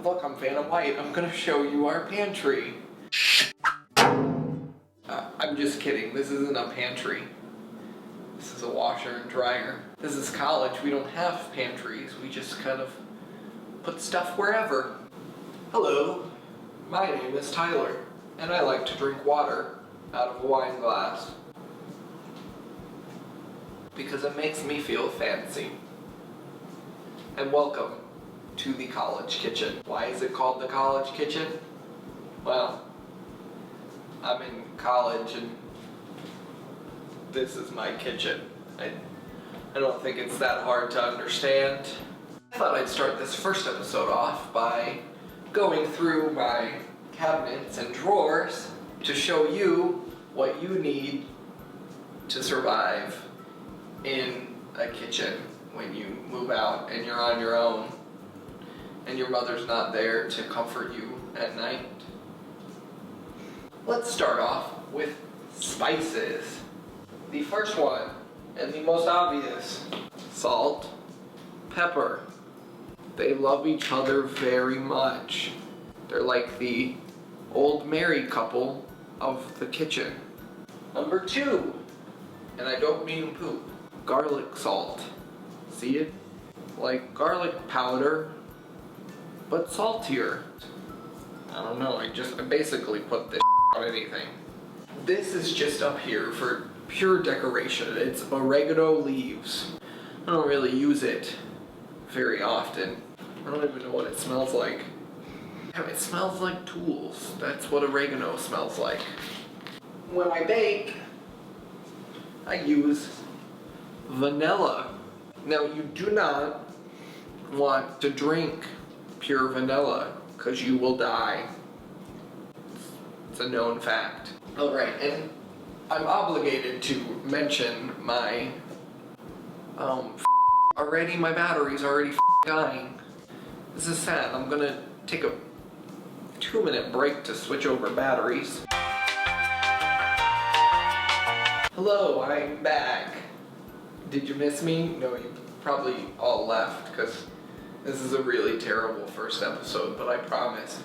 Look, I'm Vanna White. I'm gonna show you our pantry. I'm just kidding. This isn't a pantry. This is a washer and dryer. This is college. We don't have pantries. We just kind of put stuff wherever. Hello, my name is Tyler, and I like to drink water out of a wine glass because it makes me feel fancy. And welcome to the college kitchen. Why is it called the college kitchen? Well, I'm in college and this is my kitchen. I don't think it's that hard to understand. I thought I'd start this first episode off by going through my cabinets and drawers to show you what you need to survive in a kitchen when you move out and you're on your own and your mother's not there to comfort you at night. Let's start off with spices. The first one, and the most obvious, salt, pepper. They love each other very much. They're like the old married couple of the kitchen. Number 2, and I don't mean poop, garlic salt. See it? Like garlic powder, but saltier. I don't know, I basically put this on anything. This is just up here for pure decoration. It's oregano leaves. I don't really use it very often. I don't even know what it smells like. It smells like tools. That's what oregano smells like. When I bake, I use vanilla. Now, you do not want to drink pure vanilla because you will die. It's a known fact. Alright, and I'm obligated to mention my already my battery's already dying. This is sad. I'm gonna take a 2-minute break to switch over batteries. Hello, I'm back. Did you miss me? No, you probably all left because this is a really terrible first episode, but I promise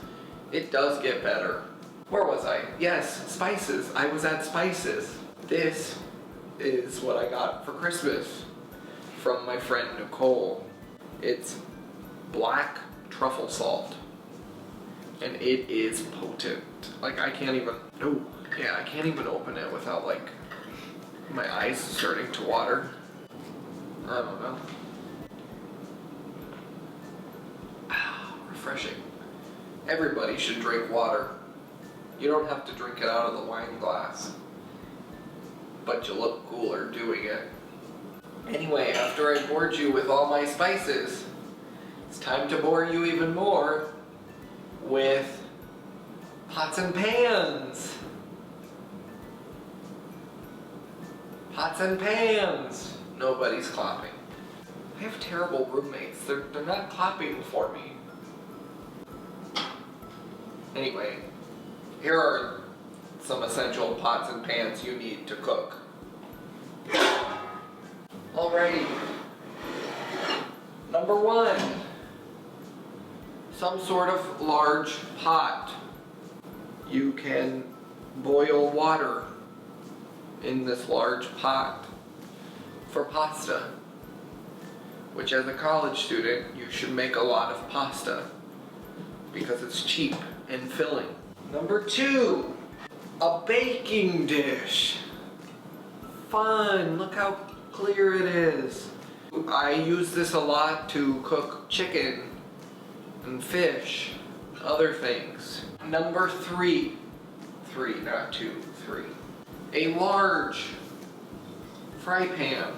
it does get better. Where was I? Yes, spices. I was at spices. This is what I got for Christmas from my friend Nicole. It's black truffle salt. And it is potent. Like, I can't even open it without, like, my eyes starting to water. I don't know. Refreshing. Everybody should drink water. You don't have to drink it out of the wine glass, but you look cooler doing it. Anyway, after I bored you with all my spices, it's time to bore you even more with pots and pans. Pots and pans. Nobody's clapping. I have terrible roommates. They're not clapping for me. Anyway, here are some essential pots and pans you need to cook. Alrighty. Number 1, some sort of large pot. You can boil water in this large pot for pasta, which as a college student, you should make a lot of pasta because it's cheap and filling. Number 2, a baking dish. Fun, look how clear it is. I use this a lot to cook chicken and fish, other things. Number 3, not 2, 3. A large fry pan.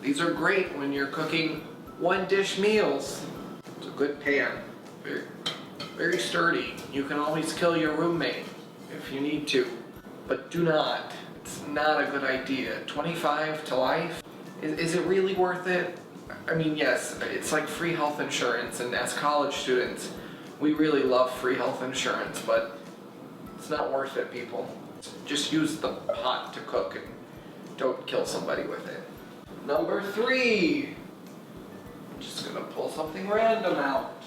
These are great when you're cooking one-dish meals. It's a good pan, very sturdy. You can always kill your roommate if you need to, but do not. It's not a good idea. 25 to life? Is it really worth it? I mean, yes, it's like free health insurance, and as college students, we really love free health insurance, but it's not worth it, people. Just use the pot to cook and don't kill somebody with it. Number 3, I'm just gonna pull something random out.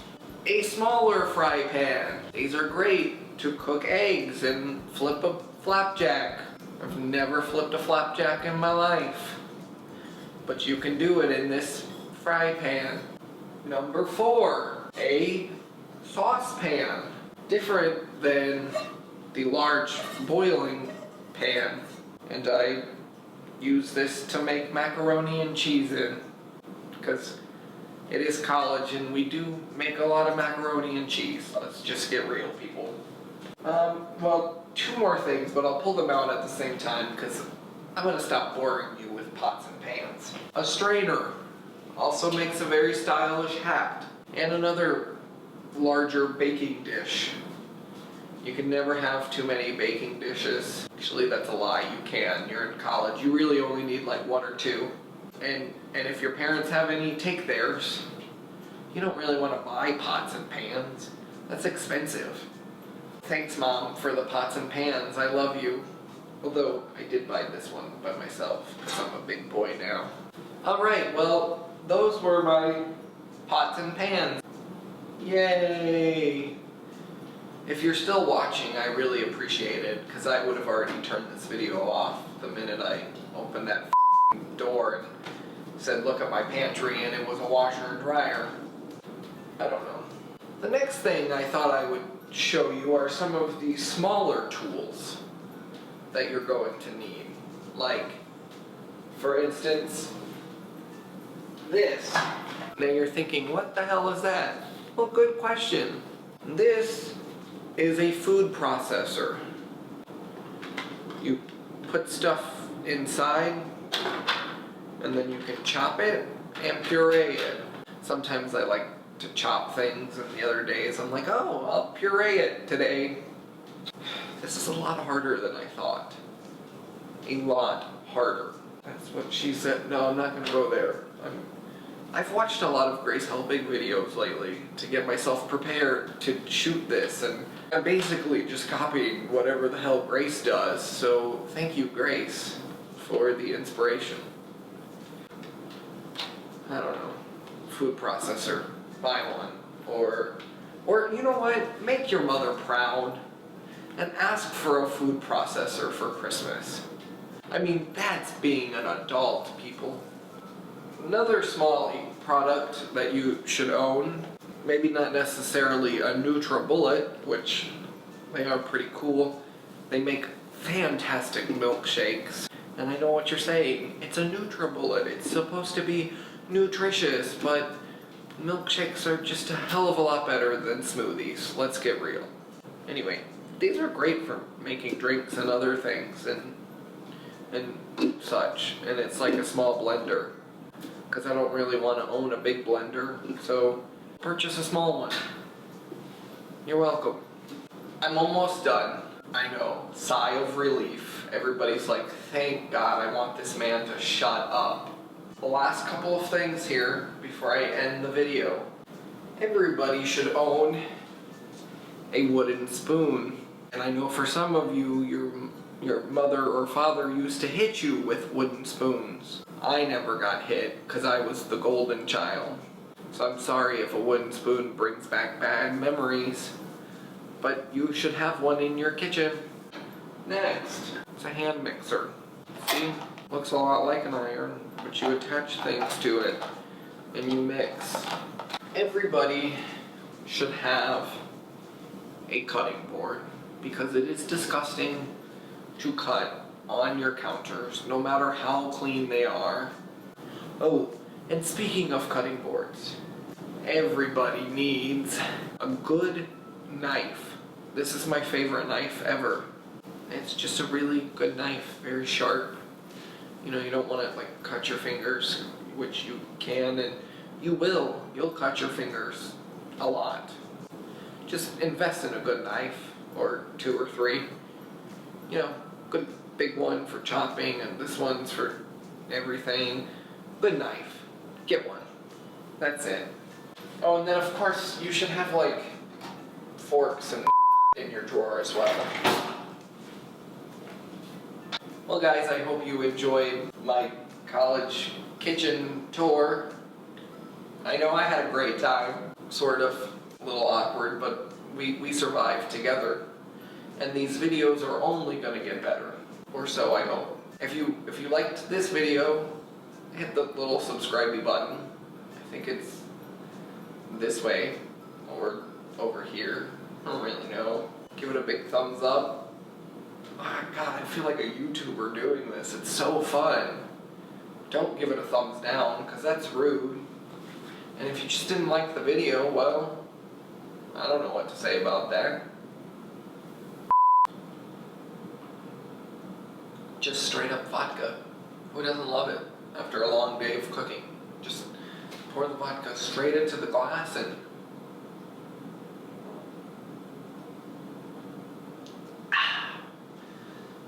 a smaller fry pan. These are great to cook eggs and flip a flapjack. I've never flipped a flapjack in my life, but you can do it in this fry pan. Number 4, a saucepan. Different than the large boiling pan, and I use this to make macaroni and cheese in, because it is college and we do make a lot of macaroni and cheese. Let's just get real, people. Well, 2 more things, but I'll pull them out at the same time because I'm gonna stop boring you with pots and pans. A strainer also makes a very stylish hat, and another larger baking dish. You can never have too many baking dishes. Actually, that's a lie, you can. You're in college. You really only need like 1 or 2. And if your parents have any, take theirs. You don't really want to buy pots and pans. That's expensive. Thanks, Mom, for the pots and pans. I love you. Although, I did buy this one by myself, because I'm a big boy now. Alright, well, those were my pots and pans. Yay! If you're still watching, I really appreciate it, because I would have already turned this video off the minute I opened that door and said, look at my pantry, and it was a washer and dryer. I don't know. The next thing I thought I would show you are some of the smaller tools that you're going to need. Like, for instance, this. Now you're thinking, what the hell is that? Well, good question. This is a food processor. You put stuff inside, and then you can chop it and puree it. Sometimes I like to chop things, and the other days I'm like, oh, I'll puree it today. This is a lot harder than I thought. A lot harder. That's what she said. No, I'm not gonna go there. I've watched a lot of Grace Helbig videos lately to get myself prepared to shoot this, and I'm basically just copying whatever the hell Grace does, so thank you, Grace, for the inspiration. I don't know. Food processor. Buy one. Or you know what? Make your mother proud and ask for a food processor for Christmas. I mean, that's being an adult, people. Another small product that you should own, maybe not necessarily a NutriBullet, which they are pretty cool. They make fantastic milkshakes. And I know what you're saying, it's a NutriBullet. It's supposed to be nutritious, but milkshakes are just a hell of a lot better than smoothies. Let's get real. Anyway, these are great for making drinks and other things and such. And it's like a small blender, because I don't really want to own a big blender, so purchase a small one. You're welcome. I'm almost done. I know, sigh of relief. Everybody's like, thank God, I want this man to shut up. The last couple of things here before I end the video. Everybody should own a wooden spoon. And I know for some of you, your mother or father used to hit you with wooden spoons. I never got hit because I was the golden child. So I'm sorry if a wooden spoon brings back bad memories, but you should have one in your kitchen. Next, it's a hand mixer. See? Looks a lot like an iron, but you attach things to it and you mix. Everybody should have a cutting board because it is disgusting to cut on your counters, no matter how clean they are. Oh, and speaking of cutting boards, everybody needs a good knife. This is my favorite knife ever. It's just a really good knife, very sharp. You know, you don't want to like cut your fingers, which you can and you will. You'll cut your fingers a lot. Just invest in a good knife, or 2 or 3. You know, good big one for chopping, and this one's for everything. Good knife. Get one. That's it. Oh, and then of course you should have like forks and in your drawer as well. Well guys, I hope you enjoyed my college kitchen tour. I know I had a great time, sort of. little awkward, but we survived together. And these videos are only gonna get better, or so I hope. If you liked this video, hit the little subscribe button. I think it's this way, or over here, I don't really know. Give it a big thumbs up. Oh God, I feel like a YouTuber doing this, it's so fun. Don't give it a thumbs down, because that's rude. And if you just didn't like the video, well, I don't know what to say about that. Just straight up vodka. Who doesn't love it after a long day of cooking? Just pour the vodka straight into the glass and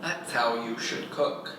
that's how you should cook.